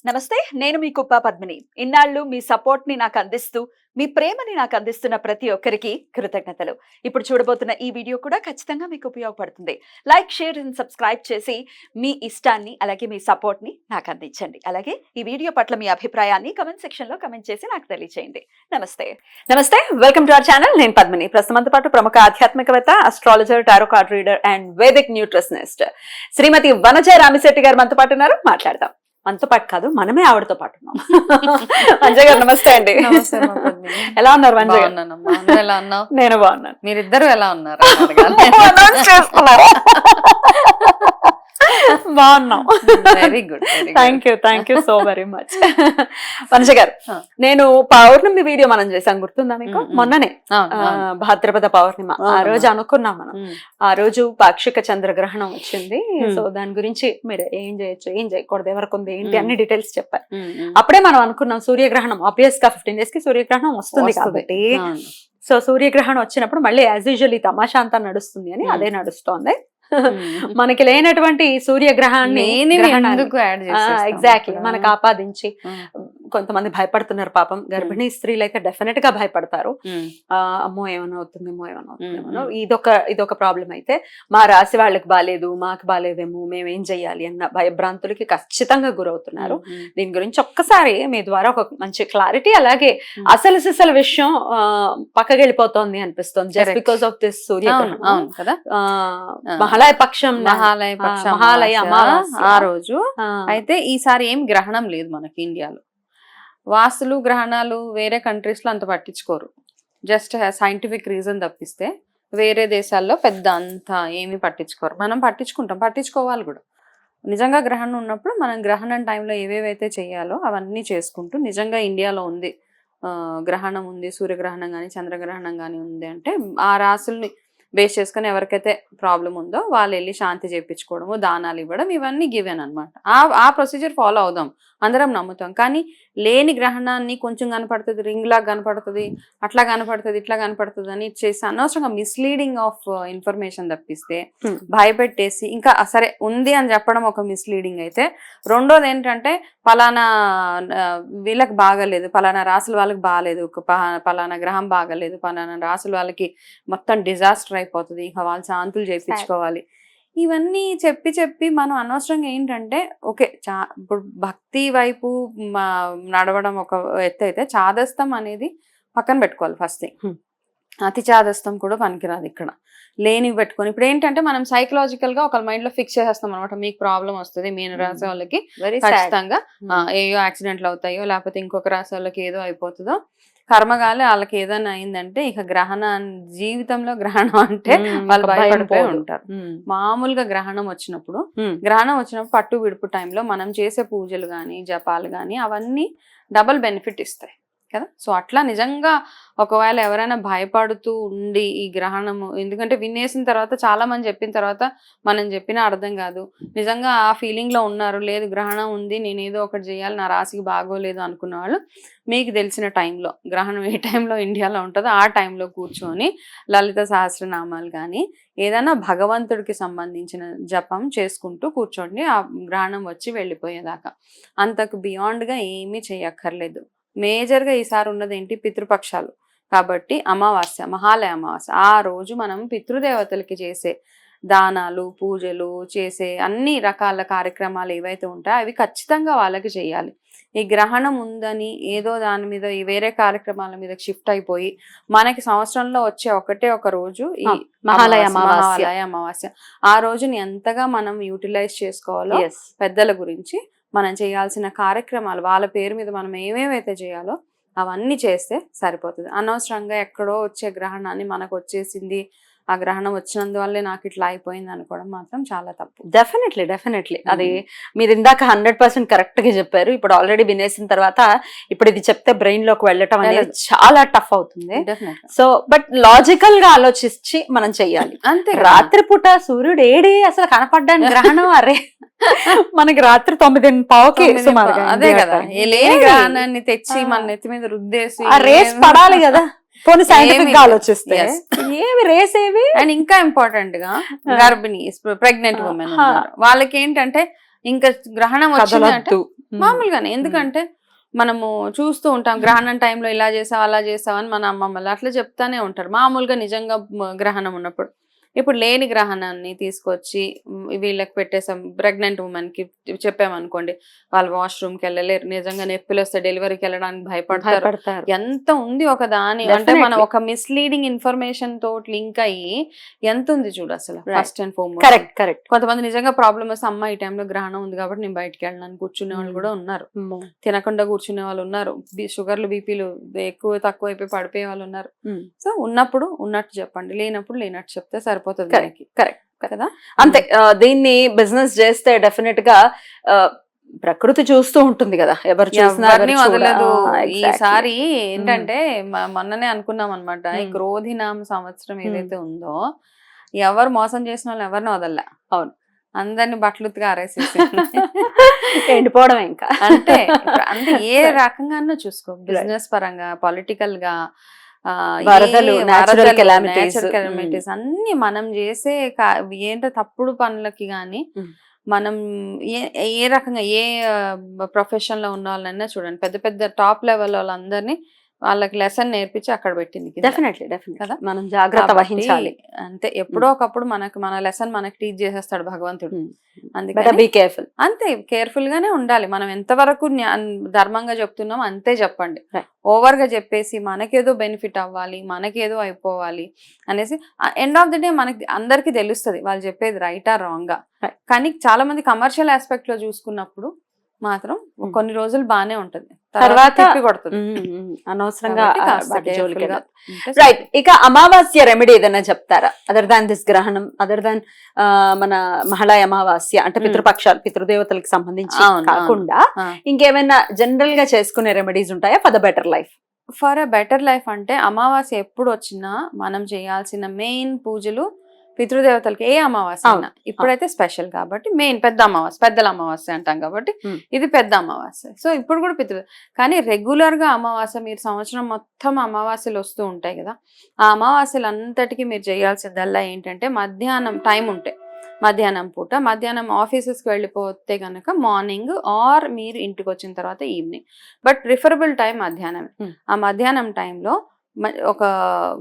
నమస్తే, నేను మీ కుప్ప పద్మిని. ఇన్నాళ్ళు మీ సపోర్ట్ ని నాకు అందిస్తూ, మీ ప్రేమని నాకు అందిస్తున్న ప్రతి ఒక్కరికి కృతజ్ఞతలు. ఇప్పుడు చూడబోతున్న ఈ వీడియో కూడా ఖచ్చితంగా మీకు ఉపయోగపడుతుంది. లైక్, షేర్ అండ్ సబ్స్క్రైబ్ చేసి మీ ఇష్టాన్ని అలాగే మీ సపోర్ట్ ని నాకు అందించండి. అలాగే ఈ వీడియో పట్ల మీ అభిప్రాయాన్ని కమెంట్ సెక్షన్ లో కమెంట్ చేసి నాకు తెలియజేయండి. నమస్తే, వెల్కమ్ టు అవర్ ఛానల్. నేను పద్మిని. ప్రస్తుతంతో పాటు ప్రముఖ ఆధ్యాత్మికవేత్త, astrologer, tarot card reader and Vedic nutritionist Shrimati Vanaja Ramisetti garu మనతో పాటు ఉన్నారు. మాట్లాడదాం. మనతో పాటు కాదు, మనమే ఆవిడతో పాటు ఉన్నాం. వంజ గారు నమస్తే అండి. ఎలా ఉన్నారు వంజ గారు? నేను బాగున్నాను. మీరిద్దరు ఎలా ఉన్నారు? బాగున్నాం. Very good. Thank you so very much. Vanaja గారు, నేను పౌర్ణమి వీడియో మనం చేసాం, గుర్తుందా మీకు? మొన్ననే భాద్రపద పౌర్ణిమ. ఆ రోజు అనుకున్నాం మనం, ఆ రోజు పాక్షిక చంద్రగ్రహణం వచ్చింది. సో దాని గురించి మీరు ఏం చేయొచ్చు, ఏం చేయకూడదు, ఎవరికి ఉంది ఏంటి అన్ని డీటెయిల్స్ చెప్పారు. అప్పుడే మనం అనుకున్నాం సూర్యగ్రహణం ఆబ్వియస్ గా 15 days కి సూర్యగ్రహణం వస్తుంది కాబట్టి, సో సూర్యగ్రహణం వచ్చినప్పుడు మళ్ళీ యాజ్ యూజువల్ ఈ తమాషా అంతా నడుస్తుంది అని అదే నడుస్తోంది. మనకి లేనటువంటి సూర్యగ్రహాన్ని ఎగ్జాక్ట్లీ మనకు ఆపాదించి కొంతమంది భయపడుతున్నారు. పాపం గర్భిణీ స్త్రీలు అయితే డెఫినెట్ గా భయపడతారు. అమ్మో ఏమైనా అవుతుందేమో. ఇదొక ప్రాబ్లం. అయితే మా రాశి వాళ్ళకి బాలేదు, మాకు బాలేదేమో, మేము ఏం చెయ్యాలి అన్న భయభ్రాంతులకి ఖచ్చితంగా గురవుతున్నారు. దీని గురించి ఒక్కసారి మీ ద్వారా ఒక మంచి క్లారిటీ, అలాగే అసలు సిసలు విషయం పక్కకి వెళ్ళిపోతోంది అనిపిస్తుంది జస్ట్ బికాస్ ఆఫ్ దిస్ సూర్యగ్రహణం కదా. మహాలయ పక్షం ఆ రోజు అయితే ఈసారి ఏం గ్రహణం లేదు మనకి ఇండియాలో. వాస్తులు గ్రహణాలు వేరే కంట్రీస్ లో అంత పట్టించుకోరు, జస్ట్ సైంటిఫిక్ రీజన్ తప్పిస్తే వేరే దేశాల్లో పెద్ద అంత ఏమి పట్టించుకోరు. మనం పట్టించుకోవాలి కూడా. నిజంగా గ్రహణం ఉన్నప్పుడు మనం గ్రహణం టైంలో ఏవేవైతే చేయాలో అవన్నీ చేసుకుంటూ, నిజంగా ఇండియాలో ఉంది గ్రహణం ఉంది, సూర్యగ్రహణం కానీ చంద్రగ్రహణం కానీ ఉంది అంటే ఆ రాసుల్ని బేస్ చేసుకుని ఎవరికైతే ప్రాబ్లం ఉందో వాళ్ళు వెళ్ళి శాంతి చేయించుకోవడము, దానాలు ఇవ్వడం, ఇవన్నీ గివెన్ అనమాట. ఆ ప్రొసీజర్ ఫాలో అవుదాం, అందరం నమ్ముతాం. కానీ లేని గ్రహణాన్ని కొంచెం కనపడుతుంది, రింగ్ లాగా కనపడుతుంది, అట్లా కనపడుతుంది, ఇట్లా కనపడుతుంది అని చేసి అనవసరంగా మిస్లీడింగ్ ఆఫ్ ఇన్ఫర్మేషన్ తప్పిస్తే భయపెట్టేసి, ఇంకా సరే ఉంది అని చెప్పడం ఒక మిస్లీడింగ్ అయితే, రెండోది ఏంటంటే పలానా వీళ్ళకి బాగలేదు, పలానా రాసుల వాళ్ళకి బాగాలేదు, పలానా గ్రహం బాగలేదు, పలానా రాసుల వాళ్ళకి మొత్తం డిజాస్టర్ అయిపోతుంది, ఇంకా వాళ్ళు శాంతులు చేయించుకోవాలి. ఇవన్నీ చెప్పి మనం అనవసరంగా ఏంటంటే ఓకే ఇప్పుడు భక్తి వైపు నడవడం ఒక ఎత్తు అయితే, చాదస్తం అనేది పక్కన పెట్టుకోవాలి ఫస్ట్ థింగ్. అతి చాదస్తం కూడా పనికిరాదు ఇక్కడ. లేనివి పెట్టుకొని ఇప్పుడు ఏంటంటే మనం సైకలాజికల్ గా ఒక మైండ్ లో ఫిక్స్ చేసేస్తాం అనమాట. మీకు ప్రాబ్లం వస్తుంది, మీన రాసే వాళ్ళకి ఖచ్చితంగా ఏయో యాక్సిడెంట్లు అవుతాయో, లేకపోతే ఇంకొక రాసే వాళ్ళకి ఏదో అయిపోతుందో, కర్మగాలి వాళ్ళకి ఏదైనా అయిందంటే ఇక జీవితంలో గ్రహణం అంటే వాళ్ళు భయపడిపోయి ఉంటారు. మామూలుగా గ్రహణం వచ్చినప్పుడు పట్టు విడుపు టైంలో మనం చేసే పూజలు గాని జపాలు గాని అవన్నీ డబుల్ బెనిఫిట్ ఇస్తాయి కదా. సో అట్లా నిజంగా ఒకవేళ ఎవరైనా భయపడుతూ ఉండి ఈ గ్రహణము, ఎందుకంటే వినేసిన తర్వాత చాలా మంది చెప్పిన తర్వాత మనం చెప్పినా అర్థం కాదు, నిజంగా ఆ ఫీలింగ్ లో ఉన్నారు, లేదు గ్రహణం ఉంది నేను ఏదో ఒకటి చేయాలి, నా రాశికి బాగోలేదు అనుకున్న వాళ్ళు మీకు తెలిసిన టైంలో, గ్రహణం ఏ టైంలో ఇండియాలో ఉంటుందో ఆ టైంలో కూర్చొని లలిత సహస్రనామాలు కానీ ఏదైనా భగవంతుడికి సంబంధించిన జపం చేసుకుంటూ కూర్చోండి, ఆ గ్రహణం వచ్చి వెళ్ళిపోయేదాకా. అంతకు బియాండ్గా ఏమీ చేయక్కర్లేదు. మేజర్గా ఈసారి ఉన్నది ఏంటి, పితృపక్షాలు కాబట్టి అమావాస్య, మహాలయ అమావాస్య. ఆ రోజు మనం పితృదేవతలకి చేసే దానాలు, పూజలు, చేసే అన్ని రకాల కార్యక్రమాలు ఏవైతే ఉంటాయో అవి ఖచ్చితంగా వాళ్ళకి చేయాలి. ఈ గ్రహణం ఉందని ఏదో దాని మీద ఈ వేరే కార్యక్రమాల మీద షిఫ్ట్ అయిపోయి మనకి సంవత్సరంలో వచ్చే ఒకటే ఒక రోజు ఈ మహాలయ అమావాస్య. ఆ రోజుని ఎంతగా మనం యూటిలైజ్ చేసుకోవాలో, పెద్దల గురించి మనం చేయాల్సిన కార్యక్రమాలు వాళ్ళ పేరు మీద మనం ఏమేమైతే చేయాలో అవన్నీ చేస్తే సరిపోతుంది. అనవసరంగా ఎక్కడో వచ్చే గ్రహణాన్ని మనకు వచ్చేసింది, ఆ గ్రహణం వచ్చినందువల్లే నాకు ఇట్లా అయిపోయింది అనుకోవడం మాత్రం చాలా తప్పు. డెఫినెట్లీ అది మీరు ఇందాక 100% కరెక్ట్ గా చెప్పారు. ఇప్పుడు ఆల్రెడీ వినేసిన తర్వాత ఇప్పుడు ఇది చెప్తే బ్రెయిన్ లోకి వెళ్ళటం అనేది చాలా టఫ్ అవుతుంది. సో బట్ లాజికల్ గా ఆలోచించి మనం చెయ్యాలి. అంతే. రాత్రిపూట సూర్యుడు ఏడి అసలు కనపడ్డానికి గ్రహణం అరే మనకి రాత్రి 9:15కి సుమారుగా, అదే కదా, లేని గ్రహణాన్ని తెచ్చి మన నెత్తి మీద రుద్దేసి ఆ రేస్ పడాలి కదా. పోనీ సైంటిఫిక్ గా ఆలోచిస్తే ఏవి రేస్ ఏవి. అండ్ ఇంకా ఇంపార్టెంట్ గా గర్భిణీ ప్రెగ్నెంట్ ఉమెన్ వాళ్ళకి ఏంటంటే ఇంకా గ్రహణం వచ్చిందంటే మామూలుగానే. ఎందుకంటే మనము చూస్తూ ఉంటాం గ్రహణం టైంలో ఇలా చేసావు అలా చేసావు అని మన అమ్మమ్మలు అట్లా చెప్తానే ఉంటారు మామూలుగా నిజంగా గ్రహణం ఉన్నప్పుడు. ఇప్పుడు లేని గ్రహణాన్ని తీసుకొచ్చి వీళ్ళకి పెట్టేసాం. ప్రెగ్నెంట్ ఉమెన్ కి చెప్పామనుకోండి, వాళ్ళు వాష్రూమ్కి వెళ్ళలేరు, నిజంగా నొప్పులు వస్తే డెలివరీకి వెళ్ళడానికి భయపడతారు. ఎంత ఉంది ఒక దాని అంటే మనం ఒక మిస్లీడింగ్ ఇన్ఫర్మేషన్ తోటి లింక్ అయ్యి ఎంత ఉంది చూడు అసలు. First and foremost correct. కొంతమంది నిజంగా ప్రాబ్లమ్ వస్తే అమ్మ ఈ టైంలో గ్రహణం ఉంది కాబట్టి నేను బయటకు వెళ్ళడానికి కూర్చునే వాళ్ళు కూడా ఉన్నారు, తినకుండా కూర్చునే వాళ్ళు ఉన్నారు, షుగర్లు బీపీలు ఎక్కువ తక్కువ అయిపోయి పడిపోయే వాళ్ళు ఉన్నారు. సో ఉన్నప్పుడు ఉన్నట్టు చెప్పండి, లేనప్పుడు లేనట్టు చెప్తే సరిపోతుంది. కరెక్ట్ కదా. అంతే. దీన్ని బిజినెస్ చేస్తే డెఫినెట్ గా ప్రకృతి చూస్తూ ఉంటుంది కదా, ఎవరు చూసినా వదలదు. ఈసారి ఏంటంటే మొన్ననే అనుకున్నాం అనమాట, ఈ క్రోధినామ సంవత్సరం ఏదైతే ఉందో ఎవరు మోసం చేసిన వాళ్ళు ఎవరిని వదల్లా. అవును, అందరిని బట్టలుగా ఆరేసేసి ఎండిపోవడం ఇంకా. అంటే ఏ రకంగానో చూసుకో, బిజినెస్ పరంగా, పొలిటికల్ గా, వరదలు, నేచురల్ కెలామిటీస్ అన్ని మనం చేసే ఏంటో తప్పుడు పనులకి గాని మనం ఏ రకంగా ఏ ప్రొఫెషన్ లో ఉన్న వాళ్ళైనా చూడండి, పెద్ద పెద్ద టాప్ లెవెల్ వాళ్ళందరినీ వాళ్ళకి లెసన్ నేర్పించి అక్కడ పెట్టింది. డెఫినెట్లీ కదా, మనం జాగ్రత్త వహించాలి. అంతే, ఎప్పుడో ఒకప్పుడు మన లెసన్ మనకి టీచ్ చేసేస్తాడు భగవంతుడు. అందుకే బీ కేర్ఫుల్. అంతే, కేర్ఫుల్ గానే ఉండాలి. మనం ఎంతవరకు ధర్మంగా చెప్తున్నాం అంతే చెప్పండి. ఓవర్ గా చెప్పేసి మనకేదో బెనిఫిట్ అవ్వాలి, మనకేదో అయిపోవాలి అనేసి ఎండ్ ఆఫ్ ది డే మనకి అందరికి తెలుస్తుంది వాళ్ళు చెప్పేది రైటా రాంగా. కానీ చాలా మంది కమర్షియల్ ఆస్పెక్ట్ లో చూసుకున్నప్పుడు మాత్రం కొన్ని రోజులు బానే ఉంటది, తర్వాత కొడుతుంది అనవసరంగా. రైట్. ఇక అమావాస్య రెమెడీ ఏదైనా చెప్తారా, అదర్ దాన్ దిస్ గ్రహణం, అదర్ దాన్ మన మహళ అమావాస్య అంటే పితృపక్షాలు, పితృదేవతలకు సంబంధించి కాకుండా ఇంకేమైనా జనరల్ గా చేసుకునే రెమెడీస్ ఉంటాయా for the better life? For a better life అంటే అమావాస్య ఎప్పుడు వచ్చినా మనం చేయాల్సిన మెయిన్ పూజలు పితృదేవతలకి, ఏ అమావాస్య అయినా. ఇప్పుడైతే స్పెషల్ కాబట్టి మెయిన్ పెద్ద అమావాస్య, పెద్దల అమావాస్య అంటాం కాబట్టి ఇది పెద్ద అమావాస్య. సో ఇప్పుడు కూడా కానీ రెగ్యులర్ గా అమావాస్య, మీరు సంవత్సరం మొత్తం అమావాస్యలు వస్తూ ఉంటాయి కదా, ఆ అమావాస్యలు అంతటికీ మీరు చేయాల్సిందల్లా ఏంటంటే మధ్యాహ్నం టైం ఉంటే మధ్యాహ్నం పూట, మధ్యాహ్నం ఆఫీసెస్కి వెళ్ళిపోతే కనుక మార్నింగ్ ఆర్ మీరు ఇంటికి వచ్చిన తర్వాత ఈవినింగ్, బట్ ప్రిఫరబుల్ టైం మధ్యాహ్నం. ఆ మధ్యాహ్నం టైంలో ఒక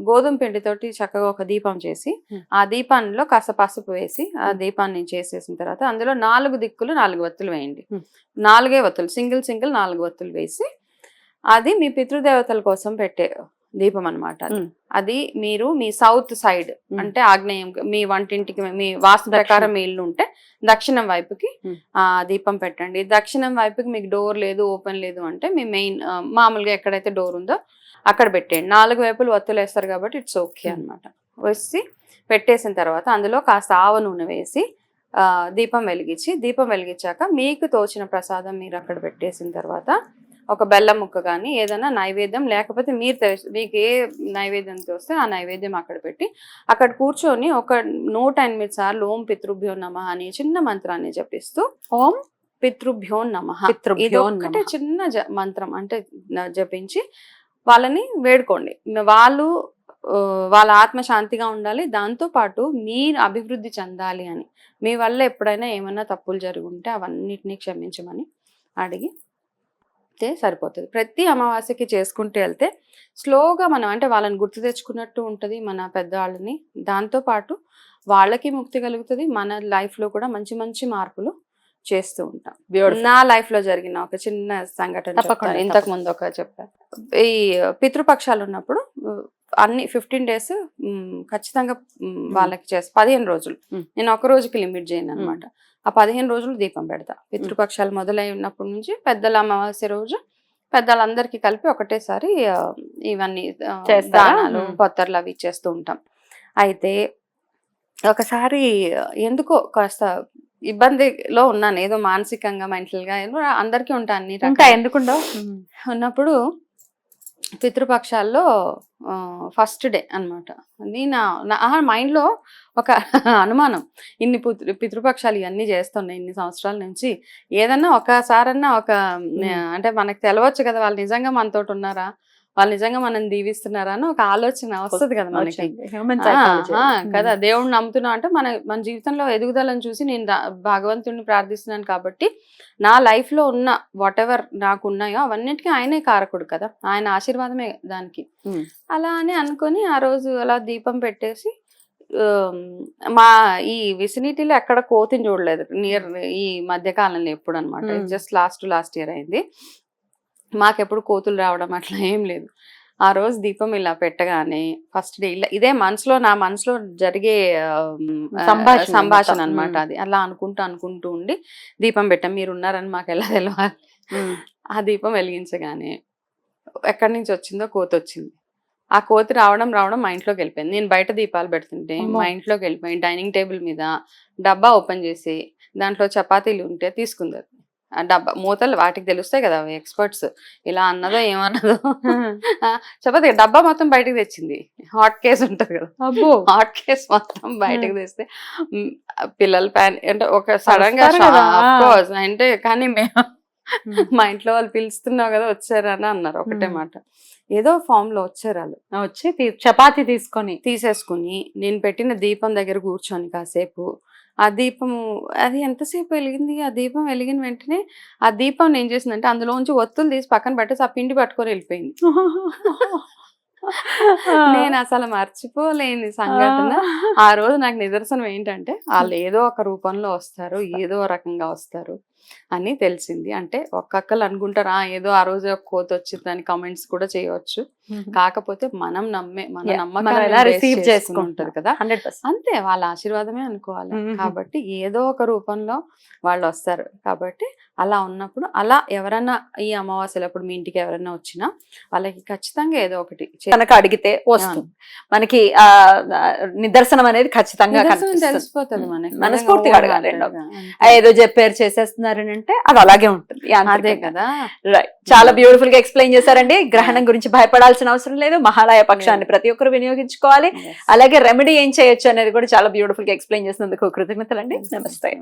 గోధుమ పిండితోటి చక్కగా ఒక దీపం చేసి, ఆ దీపంలో కాస్త పసుపు వేసి ఆ దీపాన్ని చేసేసిన తర్వాత అందులో 4 దిక్కులు 4 వత్తులు వేయండి. 4 వత్తులు, సింగిల్ 4 వత్తులు వేసి, అది మీ పితృదేవతల కోసం పెట్టే దీపం అనమాట. అది మీరు మీ సౌత్ సైడ్ అంటే ఆగ్నేయం, మీ వంటింటికి, మీ వాస్తు ప్రకారం మీ ఇల్లు ఉంటే దక్షిణం వైపుకి ఆ దీపం పెట్టండి. దక్షిణం వైపుకి మీకు డోర్ లేదు, ఓపెన్ లేదు అంటే మీ మెయిన్ మామూలుగా ఎక్కడైతే డోర్ ఉందో అక్కడ పెట్టేయండి. 4 వైపులు వత్తులు వేస్తారు కాబట్టి ఇట్స్ ఓకే అనమాట. వేసి పెట్టేసిన తర్వాత అందులో కాస్త ఆవ నూనె వేసి దీపం వెలిగించాక మీకు తోచిన ప్రసాదం మీరు అక్కడ పెట్టేసిన తర్వాత ఒక బెల్లం ముక్క కానీ ఏదైనా నైవేద్యం, లేకపోతే మీకు ఏ నైవేద్యం తోస్తే ఆ నైవేద్యం అక్కడ పెట్టి అక్కడ కూర్చొని ఒక 108 సార్లు ఓం పితృభ్యో నమః అనే చిన్న మంత్రాన్ని జపిస్తూ, ఓం పితృభ్యో నమః, ఇది ఒకటే చిన్న మంత్రం అంటే జపించి వాళ్ళని వేడుకోండి. వాళ్ళ ఆత్మ శాంతిగా ఉండాలి, దాంతో పాటు మీరు అభివృద్ధి చెందాలి అని. మీ వల్ల ఎప్పుడైనా ఏమైనా తప్పులు జరుగుంటే అవన్నిటినీ క్షమించమని అడిగి సరిపోతుంది. ప్రతి అమావాస్యకి చేసుకుంటూ వెళ్తే స్లోగా మనం అంటే వాళ్ళని గుర్తు తెచ్చుకున్నట్టు ఉంటుంది మన పెద్దవాళ్ళని, దాంతోపాటు వాళ్ళకి ముక్తి కలుగుతుంది, మన లైఫ్లో కూడా మంచి మంచి మార్పులు చేస్తూ ఉంటాం. నా లైఫ్ లో జరిగిన ఒక చిన్న సంఘటన ఇంతకు ముందు ఒక చెప్పాను. ఈ పితృపక్షాలు ఉన్నప్పుడు అన్ని 15 days ఖచ్చితంగా వాళ్ళకి 15 రోజులు, నేను ఒక రోజుకి లిమిట్ చేయను అనమాట. ఆ 15 రోజులు దీపం పెడతా. పితృపక్షాలు మొదలైనప్పటి నుంచి పెద్దల అమావాస్య రోజు పెద్దలందరికీ కలిపి ఒకటేసారి ఇవన్నీ దానాలు, పొత్తర్లు అవి ఇచ్చేస్తూ ఉంటాం. అయితే ఒకసారి ఎందుకో కాస్త ఇబ్బందిలో ఉన్నాను, ఏదో మానసికంగా, మెంటల్ గా, అందరికీ ఉంటాయి, ఎందుకుండో ఉన్నప్పుడు పితృపక్షాల్లో ఫస్ట్ డే అనమాట. నా మైండ్ లో ఒక అనుమానం, ఇన్ని పితృపక్షాలు ఇవన్నీ చేస్తున్నాయి ఇన్ని సంవత్సరాల నుంచి, ఏదన్నా ఒకసారన్నా ఒక అంటే మనకు తెలవచ్చు కదా వాళ్ళు నిజంగా మనతోటి ఉన్నారా, వాళ్ళు నిజంగా మనం దీవిస్తున్నారా అని ఒక ఆలోచన వస్తుంది కదా మనకి. Human psychology. కదా, దేవుడిని నమ్ముతున్నా అంటే మన జీవితంలో ఎదుగుదలని చూసి నేను భగవంతుడిని ప్రార్థిస్తున్నాను కాబట్టి నా లైఫ్ లో ఉన్న వాట్ ఎవర్ నాకు ఉన్నాయో అవన్నిటికీ ఆయనే కారకుడు కదా, ఆయన ఆశీర్వాదమే దానికి. అలా అని అనుకొని ఆ రోజు అలా దీపం పెట్టేసి మా ఈ విసినిటీలో ఎక్కడ కోతిని చూడలేదు నియర్ ఈ మధ్య కాలంలో ఎప్పుడు అనమాట. జస్ట్ లాస్ట్ ఇయర్ అయింది. మాకెప్పుడు కోతులు రావడం అట్లా ఏం లేదు. ఆ రోజు దీపం ఇలా పెట్టగానే ఫస్ట్ డే ఇలా ఇదే నా మనసులో జరిగే సంభాషణ అనమాట అది. అలా అనుకుంటూ ఉండి దీపం పెట్టాం. మీరు ఉన్నారని మాకు ఎలా తెలవాలి. ఆ దీపం వెలిగించగానే ఎక్కడి నుంచి వచ్చిందో కోతి వచ్చింది. ఆ కోతి రావడం మా ఇంట్లోకి వెళ్ళిపోయింది. నేను బయట దీపాలు పెడుతుంటే మా ఇంట్లోకి వెళ్ళిపోయి డైనింగ్ టేబుల్ మీద డబ్బా ఓపెన్ చేసి దాంట్లో చపాతీలు ఉంటే తీసుకుంది. ఆ డబ్బా మూతలు వాటికి తెలుస్తాయి కదా ఎక్స్పర్ట్స్, ఇలా అన్నదో ఏమన్నదో. చపాతీ డబ్బా మొత్తం బయటకు తెచ్చింది. హాట్ కేస్ ఉంటది కదా, హాట్ కేస్ మొత్తం బయటకు తెస్తే పిల్లల ప్యాన్ అంటే ఒక సడన్ గా అంటే కానీ మేము మా ఇంట్లో వాళ్ళు పిలుస్తున్నావు కదా వచ్చారని అన్నారు. ఒకటే మాట ఏదో ఫామ్ లో వచ్చారు వాళ్ళు. వచ్చి చపాతీ తీసేసుకుని నేను పెట్టిన దీపం దగ్గర కూర్చొని కాసేపు ఆ దీపం అది ఎంతసేపు వెలిగింది. ఆ దీపం వెలిగిన వెంటనే ఆ దీపం ఏం చేసిందంటే అందులోంచి ఒత్తులు తీసి పక్కన పెట్టేసి ఆ పిండి పట్టుకొని వెళ్ళిపోయింది. నేను అసలు మర్చిపోలేని సంఘటన. ఆ రోజు నాకు నిదర్శనం ఏంటంటే వాళ్ళు ఏదో ఒక రూపంలో వస్తారు, ఏదో రకంగా వస్తారు అని తెలిసింది. అంటే ఒక్కొక్కరు అనుకుంటారు ఏదో ఆ రోజు ఒక కోత వచ్చిందని కమెంట్స్ కూడా చేయవచ్చు. కాకపోతే మన నమ్మకాన్ని రిసీవ్ చేసుకుంటారు కదా, అంతే వాళ్ళ ఆశీర్వాదమే అనుకోవాలి. కాబట్టి ఏదో ఒక రూపంలో వాళ్ళు వస్తారు. కాబట్టి అలా ఉన్నప్పుడు అలా ఎవరన్నా ఈ అమావాస్యలప్పుడు మీ ఇంటికి ఎవరైనా వచ్చినా వాళ్ళకి ఖచ్చితంగా ఏదో ఒకటి కనుక అడిగితే వస్తుంది. మనకి నిదర్శనం అనేది ఖచ్చితంగా తెలిసిపోతుంది మనకి. మనస్ఫూర్తిగా అడగాలి. ఏదో చెప్పారు చేసేస్తున్నారు అంటే అది అలాగే ఉంటుంది. అదే కదా. రైట్, చాలా బ్యూటిఫుల్ గా ఎక్స్ప్లెయిన్ చేశారండి. గ్రహణం గురించి భయపడాల్సిన అవసరం లేదు. మహాలయ పక్షాన్ని ప్రతి ఒక్కరు వినియోగించుకోవాలి. అలాగే రెమెడీ ఏం చేయొచ్చు అనేది కూడా చాలా బ్యూటిఫుల్ గా ఎక్స్ప్లెయిన్ చేసినందుకు కృతజ్ఞతలండి. నమస్తే.